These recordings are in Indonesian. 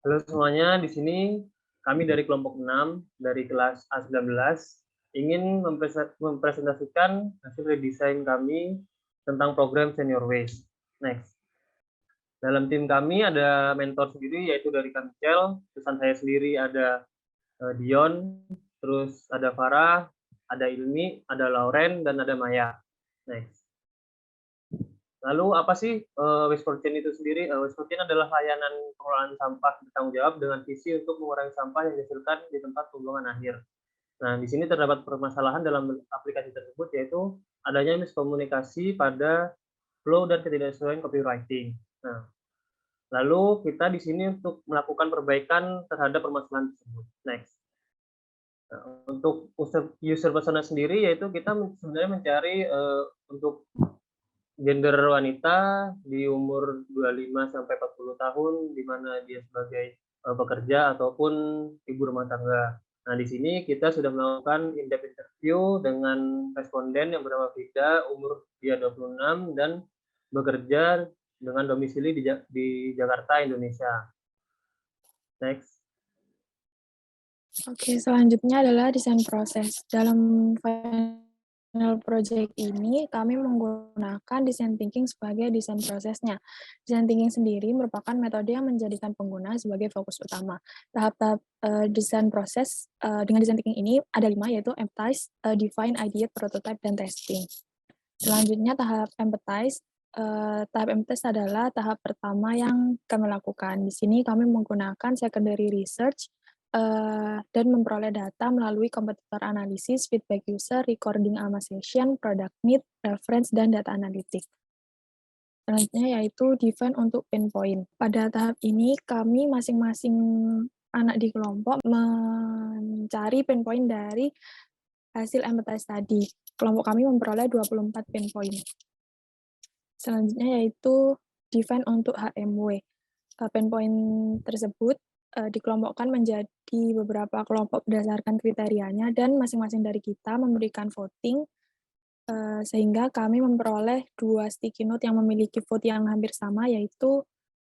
Halo semuanya, di sini kami dari kelompok 6 dari kelas A19 ingin mempresentasikan hasil redesign kami tentang program Senior Waste. Next. Dalam tim kami ada mentor sendiri yaitu dari Kamicel, terusan saya sendiri ada Dion, terus ada Farah, ada Ilmi, ada Lauren, dan ada Maya. Next. Lalu apa sih waste for change itu sendiri? Waste for change adalah layanan pengelolaan sampah bertanggung jawab dengan visi untuk mengurangi sampah yang dihasilkan di tempat pembuangan akhir. Nah, di sini terdapat permasalahan dalam aplikasi tersebut yaitu adanya miskomunikasi pada flow dan ketidaksesuaian copywriting. Nah, lalu kita di sini untuk melakukan perbaikan terhadap permasalahan tersebut. Next. Nah, untuk user persona sendiri yaitu kita sebenarnya mencari untuk gender wanita di umur 25 sampai 40 tahun di mana dia sebagai pekerja ataupun ibu rumah tangga. Nah, di sini kita sudah melakukan in-depth interview dengan responden yang bernama Vida, umur dia 26 dan bekerja dengan domisili di Jakarta, Indonesia. Next. Oke, selanjutnya adalah desain proses. Dalam final project ini, kami menggunakan design thinking sebagai desain prosesnya. Design thinking sendiri merupakan metode yang menjadikan pengguna sebagai fokus utama. Tahap-tahap desain proses dengan design thinking ini ada 5, yaitu empathize, define, ideate, prototype, dan testing. Selanjutnya tahap empathize. Tahap empathize adalah tahap pertama yang kami lakukan. Di sini kami menggunakan secondary research dan memperoleh data melalui kompetitor analisis, feedback user, recording AMA session, product need, reference, dan data analitik. Selanjutnya yaitu define untuk pain point. Pada tahap ini kami masing-masing anak di kelompok mencari pain point dari hasil empathize tadi. Kelompok kami memperoleh 24 pain point. Selanjutnya yaitu define untuk HMW. Pain point tersebut dikelompokkan menjadi beberapa kelompok berdasarkan kriterianya dan masing-masing dari kita memberikan voting sehingga kami memperoleh 2 sticky note yang memiliki vote yang hampir sama, yaitu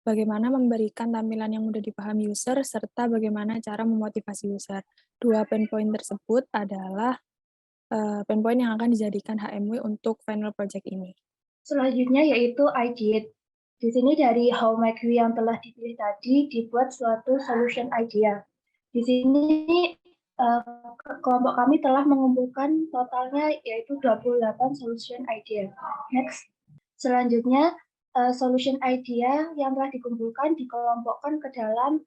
bagaimana memberikan tampilan yang mudah dipahami user serta bagaimana cara memotivasi user. 2 pain point tersebut adalah pain point yang akan dijadikan HMW untuk final project ini. Selanjutnya yaitu ideate. Di sini dari how make we yang telah dipilih tadi dibuat suatu solution idea. Di sini kelompok kami telah mengumpulkan totalnya yaitu 28 solution idea. Next. Selanjutnya solution idea yang telah dikumpulkan dikelompokkan ke dalam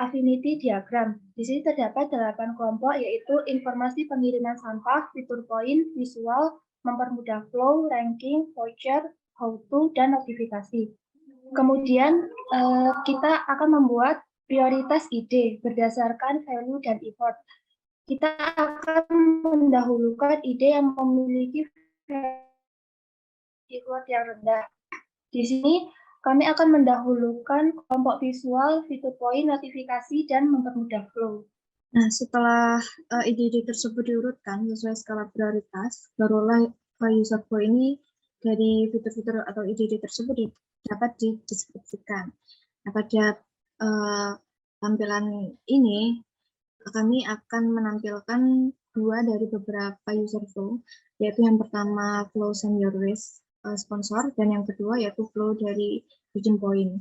affinity diagram. Di sini terdapat 8 kelompok yaitu informasi pengiriman sampah, fitur point, visual, mempermudah flow, ranking, voucher, how to, dan notifikasi. Kemudian kita akan membuat prioritas ide berdasarkan value dan effort. Kita akan mendahulukan ide yang memiliki effort yang rendah. Di sini kami akan mendahulukan kelompok visual, fitur point, notifikasi, dan mempermudah flow. Nah, setelah ide-ide tersebut diurutkan sesuai skala prioritas, barulah user flow ini dari fitur-fitur atau ide-ide tersebut dapat dideskripsikan. Nah, pada tampilan ini, kami akan menampilkan 2 dari beberapa user flow, yaitu yang pertama flow Senior Waste sponsor, dan yang kedua yaitu flow dari Region Point.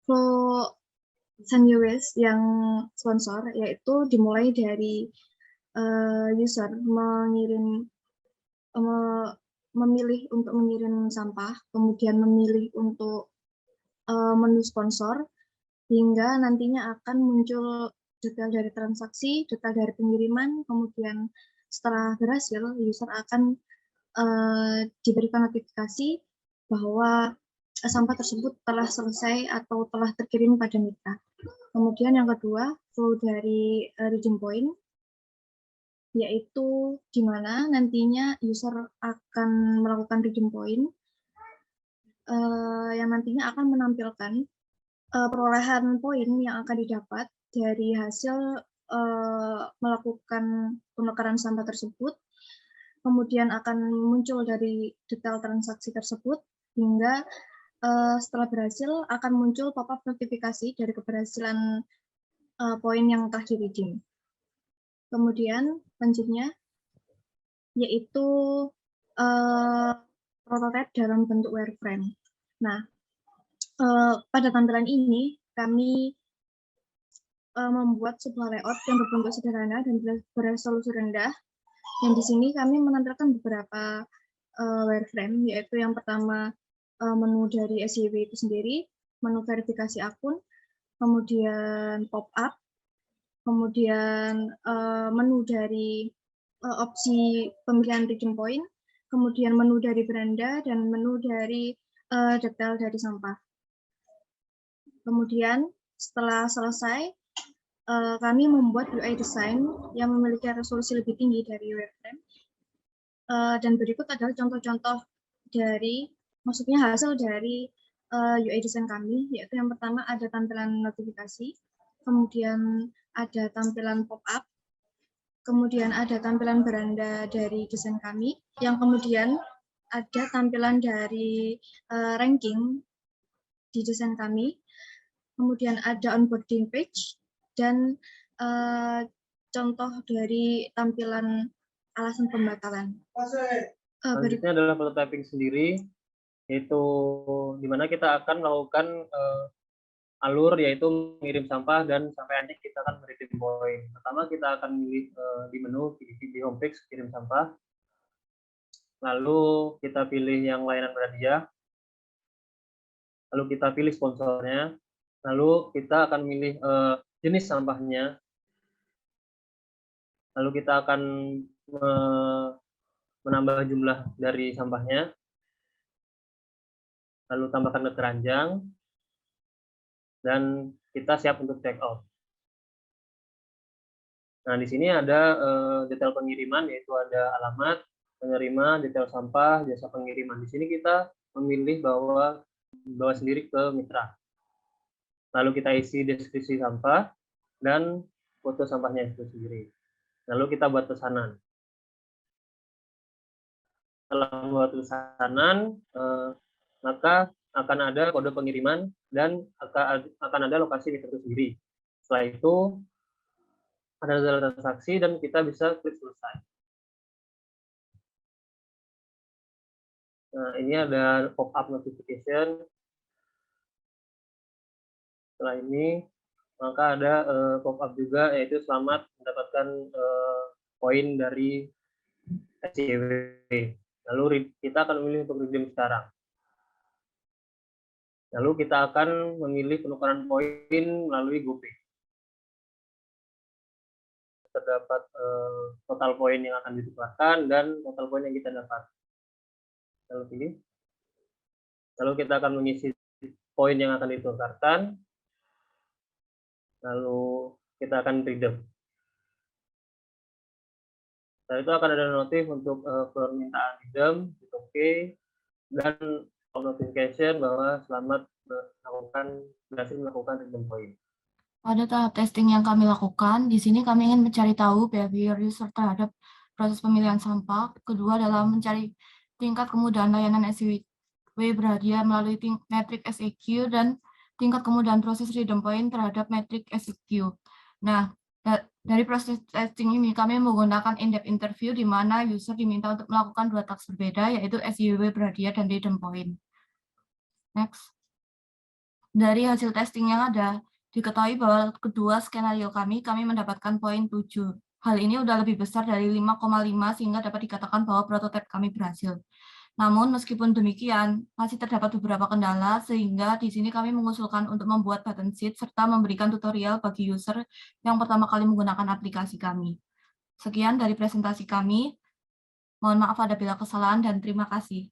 Flow Senior Waste yang sponsor yaitu dimulai dari user memilih untuk mengirim sampah, kemudian memilih untuk menu sponsor, hingga nantinya akan muncul detail dari transaksi, detail dari pengiriman, kemudian setelah berhasil, user akan diberikan notifikasi bahwa sampah tersebut telah selesai atau telah terkirim pada mitra. Kemudian yang kedua, flow dari Region Point, yaitu di mana nantinya user akan melakukan Region Point yang nantinya akan menampilkan perolehan poin yang akan didapat dari hasil melakukan penukaran sampah tersebut, kemudian akan muncul dari detail transaksi tersebut, hingga setelah berhasil akan muncul pop-up notifikasi dari keberhasilan poin yang telah di-redeem. Kemudian lanjutnya yaitu prototipe dalam bentuk wireframe. Nah, pada tampilan ini kami membuat sebuah layout yang berbentuk sederhana dan beresolusi rendah. Dan di sini kami menampilkan beberapa wireframe, yaitu yang pertama menu dari SYW itu sendiri, menu verifikasi akun, kemudian pop-up, kemudian menu dari opsi pemilihan redeem point, kemudian menu dari beranda, dan menu dari detail dari sampah. Kemudian setelah selesai, kami membuat UI design yang memiliki resolusi lebih tinggi dari wireframe. Dan berikut adalah contoh-contoh dari, maksudnya hasil dari UI design kami, yaitu yang pertama ada tampilan notifikasi, kemudian ada tampilan pop-up, kemudian ada tampilan beranda dari desain kami, yang kemudian ada tampilan dari ranking di desain kami, kemudian ada onboarding page, dan contoh dari tampilan alasan pembatalan. Selanjutnya adalah prototyping sendiri, yaitu di mana kita akan melakukan alur, yaitu mengirim sampah, dan sampai nanti kita akan redeem point. Pertama kita akan milih di menu di homepage kirim sampah, lalu kita pilih yang layanan berhadiah, lalu kita pilih sponsornya, lalu kita akan milih jenis sampahnya, lalu kita akan menambah jumlah dari sampahnya, lalu tambahkan ke keranjang, dan kita siap untuk check out. Nah, di sini ada detail pengiriman, yaitu ada alamat, penerima, detail sampah, jasa pengiriman. Di sini kita memilih bawa sendiri ke mitra. Lalu kita isi deskripsi sampah dan foto sampahnya itu sendiri. Lalu kita buat pesanan. Setelah membuat pesanan, maka akan ada kode pengiriman dan akan ada lokasi mitra itu sendiri. Setelah itu ada transaksi dan kita bisa klik selesai. Nah, ini ada pop-up notification. Setelah ini maka ada pop-up juga, yaitu selamat mendapatkan poin dari SYW. Lalu kita akan memilih untuk redeem sekarang. Lalu kita akan memilih penukaran poin melalui GoPay. Terdapat total poin yang akan ditukarkan dan total poin yang kita dapat. Lalu pilih. Lalu kita akan mengisi poin yang akan ditukarkan. Lalu kita akan redeem. Setelah itu akan ada notif untuk permintaan redeem, oke, dan notification bahwa selamat berhasil melakukan redeem point. Pada tahap testing yang kami lakukan, di sini kami ingin mencari tahu behavior user terhadap proses pemilihan sampah. Kedua adalah mencari tingkat kemudahan layanan SYW berhadiah melalui metrik SEQ dan tingkat kemudahan proses redeem point terhadap metrik SEQ. Nah, dari proses testing ini kami menggunakan in-depth interview di mana user diminta untuk melakukan 2 task berbeda, yaitu SYW berhadiah dan redeem point. Next. Dari hasil testing yang ada, diketahui bahwa kedua skenario kami mendapatkan poin 7. Hal ini sudah lebih besar dari 5,5 sehingga dapat dikatakan bahwa prototipe kami berhasil. Namun meskipun demikian, masih terdapat beberapa kendala sehingga di sini kami mengusulkan untuk membuat button sheet serta memberikan tutorial bagi user yang pertama kali menggunakan aplikasi kami. Sekian dari presentasi kami. Mohon maaf apabila kesalahan dan terima kasih.